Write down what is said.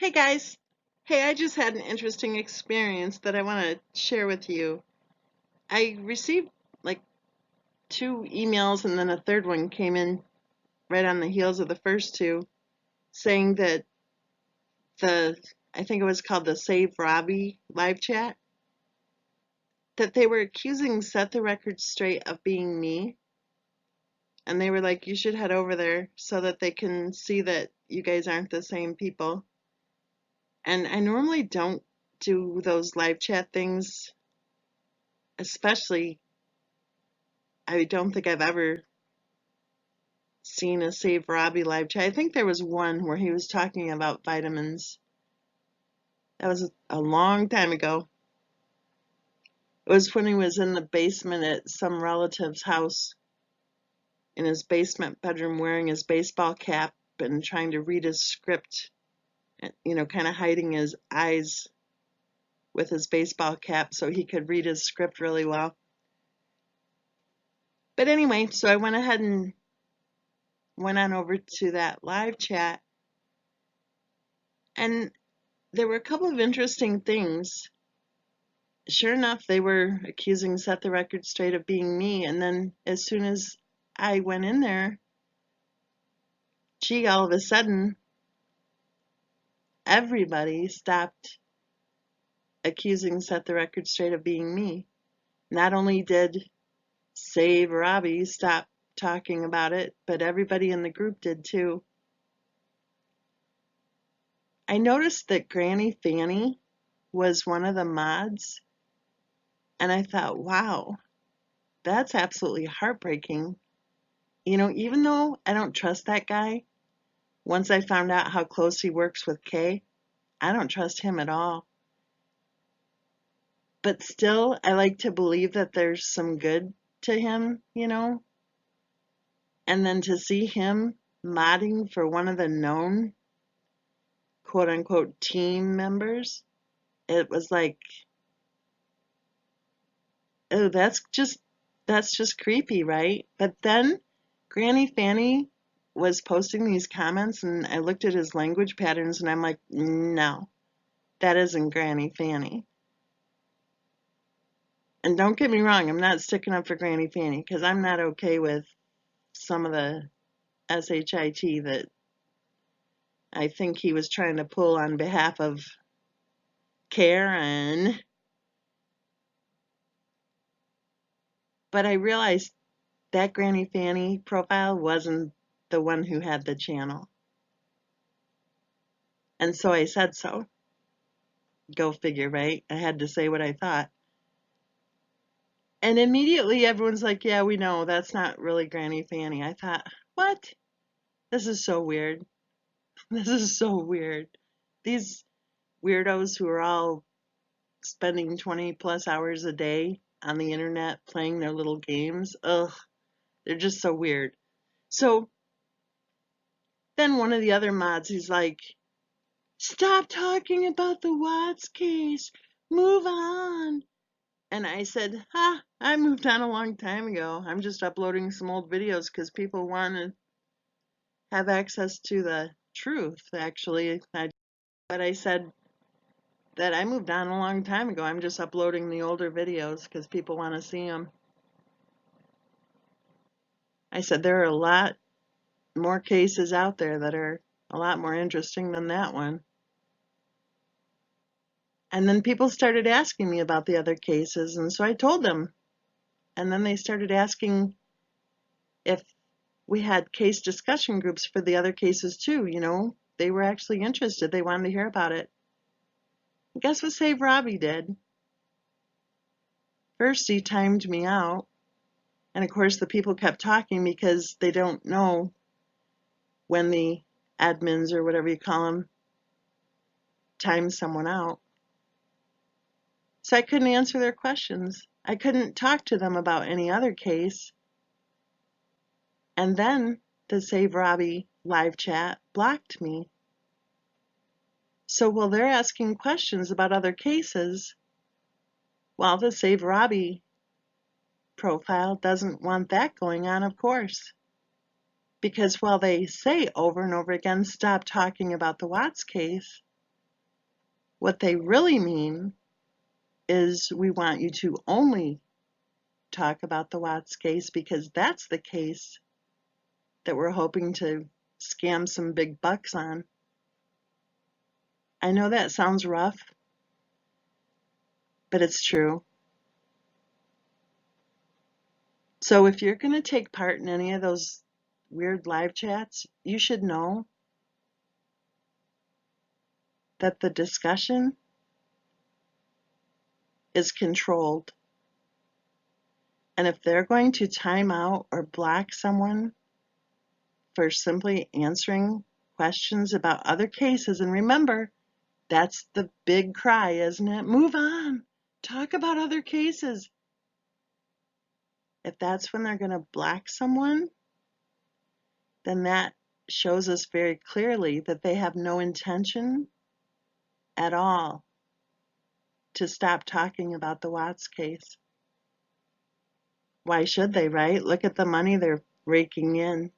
Hey guys. Hey, I just had an interesting experience that I want to share with you. I received like two emails and then a third one came in right on the heels of the first two saying that I think it was called the Save Robbie live chat, that they were accusing Set the Record Straight of being me. And they were like, you should head over there so that they can see that you guys aren't the same people. And I normally don't do those live chat things, especially I don't think I've ever seen a Save Robbie live chat. I think there was one where he was talking about vitamins. That was a long time ago. It was when he was in the basement at some relative's house, in his basement bedroom, wearing his baseball cap and trying to read his script, kind of hiding his eyes with his baseball cap so he could read his script really well. But anyway, so I went ahead and went on over to that live chat, and there were a couple of interesting things. Sure enough, they were accusing Set the Record Straight of being me, and then as soon as I went in there, gee, all of a sudden, everybody stopped accusing Set the Record Straight of being me. Not only did Save Robbie stop talking about it, but everybody in the group did too. I noticed that Granny Fanny was one of the mods, and I thought, wow, that's absolutely heartbreaking. Even though I don't trust that guy, once I found out how close he works with Kay, I don't trust him at all. But still, I like to believe that there's some good to him. And then to see him modding for one of the known quote unquote team members, it was like, oh, that's just creepy, right? But then Granny Fanny was posting these comments and I looked at his language patterns and I'm like, no, that isn't Granny Fanny. And don't get me wrong, I'm not sticking up for Granny Fanny because I'm not okay with some of the SHIT that I think he was trying to pull on behalf of Karen. But I realized that Granny Fanny profile wasn't the one who had the channel. And so I said so. Go figure, right? I had to say what I thought. And immediately everyone's like, yeah, we know that's not really Granny Fanny. I thought, what? This is so weird. This is so weird. These weirdos who are all spending 20 plus hours a day on the internet playing their little games, ugh, they're just so weird. So then one of the other mods, he's like, stop talking about the Watts case. Move on. And I said, I moved on a long time ago. I'm just uploading some old videos because people want to have access to the truth, actually. But I said that I moved on a long time ago. I'm just uploading the older videos because people want to see them. I said there are a lot more cases out there that are a lot more interesting than that one. And then people started asking me about the other cases, and so I told them. And then they started asking if we had case discussion groups for the other cases too. They were actually interested. They wanted to hear about it. And guess what Save Robbie did? First, he timed me out. And of course, the people kept talking because they don't know when the admins or whatever you call them time someone out. So I couldn't answer their questions. I couldn't talk to them about any other case. And then the Save Robbie live chat blocked me. So while they're asking questions about other cases, while the Save Robbie profile doesn't want that going on, of course. Because while they say over and over again, stop talking about the Watts case, What they really mean is we want you to only talk about the Watts case because that's the case that we're hoping to scam some big bucks on. I know that sounds rough, but it's true. So if you're going to take part in any of those weird live chats, you should know that the discussion is controlled. And if they're going to time out or block someone for simply answering questions about other cases, and remember, that's the big cry, isn't it? Move on. Talk about other cases. If that's when they're going to block someone, then that shows us very clearly that they have no intention at all to stop talking about the Watts case. Why should they, right? Look at the money they're raking in.